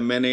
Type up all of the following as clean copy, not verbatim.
MNA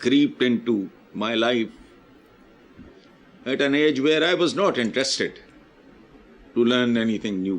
creeped into my life at an age where I was not interested to learn anything new.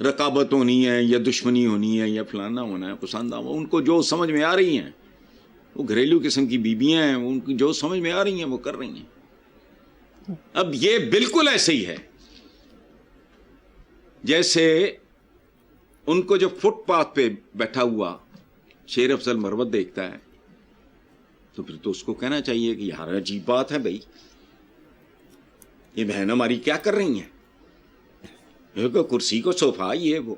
رقابت ہونی ہے یا دشمنی ہونی ہے یا فلانا ہونا ہے پسند آ، ان کو جو سمجھ میں آ رہی ہیں، وہ گھریلو قسم کی بیویاں ہیں، ان کی جو سمجھ میں آ رہی ہیں وہ کر رہی ہیں۔ اب یہ بالکل ایسے ہی ہے جیسے ان کو جو فٹ پاتھ پہ بیٹھا ہوا شیر افضل مروت دیکھتا ہے تو پھر تو اس کو کہنا چاہیے کہ یار عجیب بات ہے بھائی، یہ بہن ہماری کیا کر رہی ہیں، کرسی کو صوفہ یہ وہ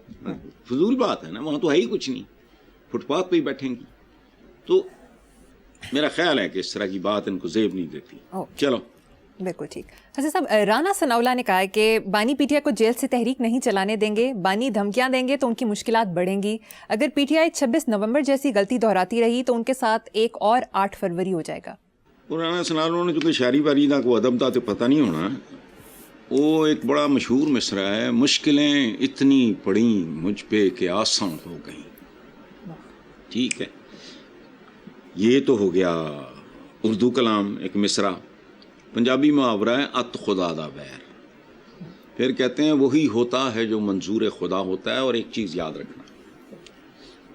فضول بات ہے نا، وہاں تو ہے ہی کچھ نہیں، فٹ پاتھ پہ ہی بیٹھیں گی۔ تو میرا خیال ہے کہ اس طرح کی بات ان کو زیب نہیں دیتی۔ چلو بالکل ٹھیک۔ حسن صاحب، رانا ثناءاللہ نے کہا ہے کہ بانی پی ٹی آئی کو جیل سے تحریک نہیں چلانے دیں گے، بانی دھمکیاں دیں گے تو ان کی مشکلات بڑھیں گی، اگر پی ٹی آئی 26 نومبر جیسی غلطی دہراتی رہی تو ان کے ساتھ ایک اور 8 فروری ہو جائے گا۔ رانا ثناءاللہ نے چونکہ شاعری باری نہ کو ادب تھا تو پتہ نہیں ہونا، وہ ایک بڑا مشہور مصرع ہے، مشکلیں اتنی پڑیں مجھ پہ کہ آسان ہو گئیں۔ ٹھیک ہے، یہ تو ہو گیا اردو کلام ایک مصرع۔ پنجابی محاورہ ہے ات خدا دا ویر، پھر کہتے ہیں وہی ہوتا ہے جو منظور خدا ہوتا ہے۔ اور ایک چیز یاد رکھنا،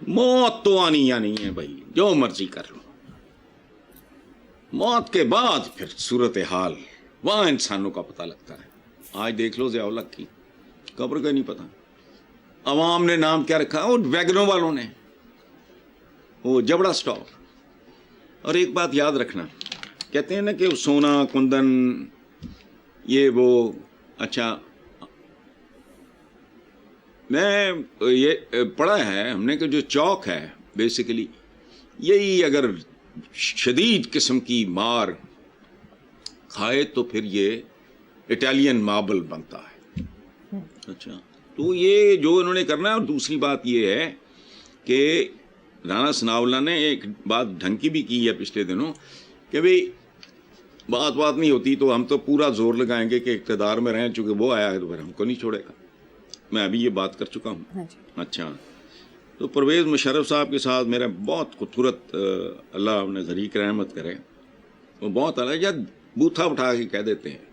موت تو آنی یا نہیں ہے بھائی، جو مرضی کر لو، موت کے بعد پھر صورتحال وہاں انسانوں کا پتہ لگتا ہے۔ آج دیکھ لو ضیاء الحق کی قبر کا نہیں پتا، عوام نے نام کیا رکھا، اور ویگنوں والوں نے وہ جبڑا سٹاپ۔ اور ایک بات یاد رکھنا، کہتے ہیں نا کہ سونا کندن یہ وہ، اچھا میں یہ پڑھا ہے ہم نے کہ جو چوک ہے بیسیکلی یہی اگر شدید قسم کی مار کھائے تو پھر یہ اٹالین ماربل بنتا ہے۔ اچھا تو یہ جو انہوں نے کرنا ہے۔ اور دوسری بات یہ ہے کہ رانا ثناءاللہ نے ایک بات ڈھنگ کی بھی کی ہے پچھلے دنوں کہ بھئی بات نہیں ہوتی تو ہم تو پورا زور لگائیں گے کہ اقتدار میں رہیں، چونکہ وہ آیا ہے تو پھر ہم کو نہیں چھوڑے گا۔ میں ابھی یہ بات کر چکا ہوں۔ اچھا تو پرویز مشرف صاحب کے ساتھ میرا بہت خوبصورت، اللہ انہیں غریق رحمت کرے، وہ بہت الگ یا بوتھا اٹھا کے کہہ دیتے ہیں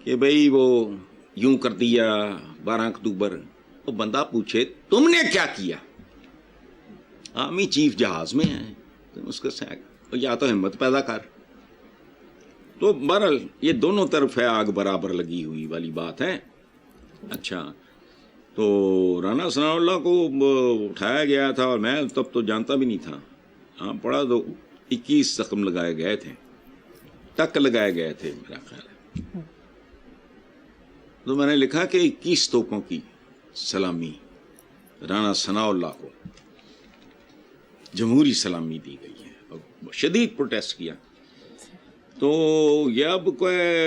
کہ بھئی وہ یوں کر دیا 12 اکتوبر۔ وہ بندہ پوچھے تم نے کیا کیا، آرمی چیف جہاز میں ہیں، تم اس کو یا تو ہمت پیدا کر۔ تو بہرحال یہ دونوں طرف ہے، آگ برابر لگی ہوئی والی بات ہے۔ اچھا تو رانا ثناءاللہ کو اٹھایا گیا تھا اور میں تب تو جانتا بھی نہیں تھا، ہاں پڑھا تو 21 زخم لگائے گئے تھے، ٹک لگائے گئے تھے میرا خیال ہے۔ تو میں نے لکھا کہ 21 توپوں کی سلامی رانا ثناءاللہ کو جمہوری سلامی دی گئی ہے، اور شدید پروٹیسٹ کیا۔ تو یہ اب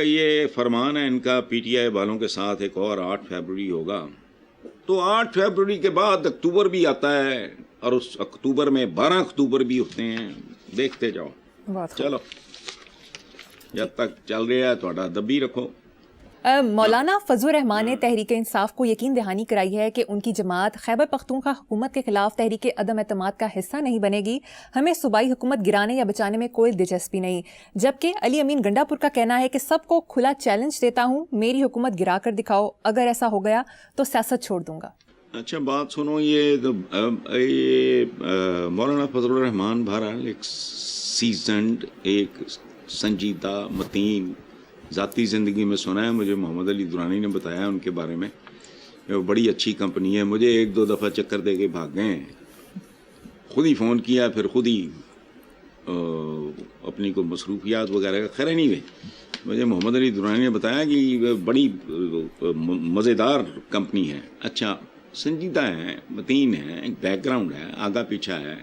یہ فرمان ہے ان کا پی ٹی آئی والوں کے ساتھ ایک اور 8 فروری ہوگا، تو 8 فروری کے بعد اکتوبر بھی آتا ہے، اور اس اکتوبر میں 12 اکتوبر بھی ہوتے ہیں، دیکھتے جاؤ۔ چلو جب تک چل رہا ہے تھوڑا دبی رکھو۔ مولانا فضل الرحمان نے تحریک انصاف کو یقین دہانی کرائی ہے کہ ان کی جماعت خیبر پختونخوا حکومت کے خلاف تحریک عدم اعتماد کا حصہ نہیں بنے گی، ہمیں صوبائی حکومت گرانے یا بچانے میں کوئی دلچسپی نہیں، جبکہ علی امین گنڈا پور کا کہنا ہے کہ سب کو کھلا چیلنج دیتا ہوں، میری حکومت گرا کر دکھاؤ، اگر ایسا ہو گیا تو سیاست چھوڑ دوں گا۔ اچھا بات سنو، یہ مولانا فضل الرحمان بہرحال ایک سیزنڈ، ایک سنجیدہ متین، ذاتی زندگی میں سنا ہے مجھے، محمد علی درانی نے بتایا ان کے بارے میں کہ وہ بڑی اچھی کمپنی ہے، مجھے 1-2 دفعہ چکر دے کے بھاگ گئے ہیں، خود ہی فون کیا، پھر خود ہی اپنی کو مصروفیات وغیرہ کا خیر نہیں ہوئے۔ مجھے محمد علی درانی نے بتایا کہ بڑی مزیدار کمپنی ہے، اچھا سنجیدہ ہیں، متین ہیں، ایک بیک گراؤنڈ ہے، آگا پیچھا ہے،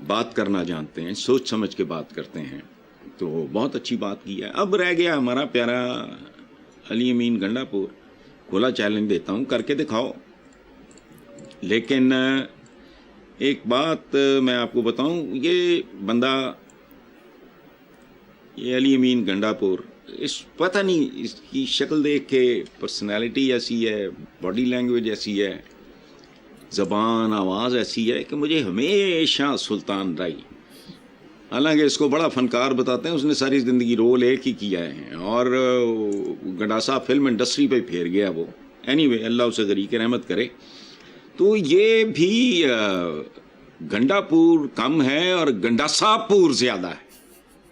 بات کرنا جانتے ہیں، سوچ سمجھ کے بات کرتے ہیں، تو بہت اچھی بات کی ہے۔ اب رہ گیا ہمارا پیارا علی امین گنڈا پور، کھلا چیلنج دیتا ہوں، کر کے دکھاؤ۔ لیکن ایک بات میں آپ کو بتاؤں، یہ بندہ، یہ علی امین گنڈا پور، پتہ نہیں اس کی شکل دیکھ کے پرسنالٹی ایسی ہے، باڈی لینگویج ایسی ہے، زبان آواز ایسی ہے کہ مجھے ہمیشہ سلطان رائی، حالانکہ اس کو بڑا فنکار بتاتے ہیں، اس نے ساری زندگی رول ایک ہی کیا ہے، اور گنڈاسا فلم انڈسٹری پہ پھیر گیا وہ اینی وے اللہ اسے غریق رحمت کرے. تو یہ بھی گنڈا پور کم ہے اور گنڈاسا پور زیادہ ہے.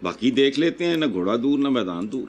باقی دیکھ لیتے ہیں، نہ گھوڑا دور نہ میدان دور.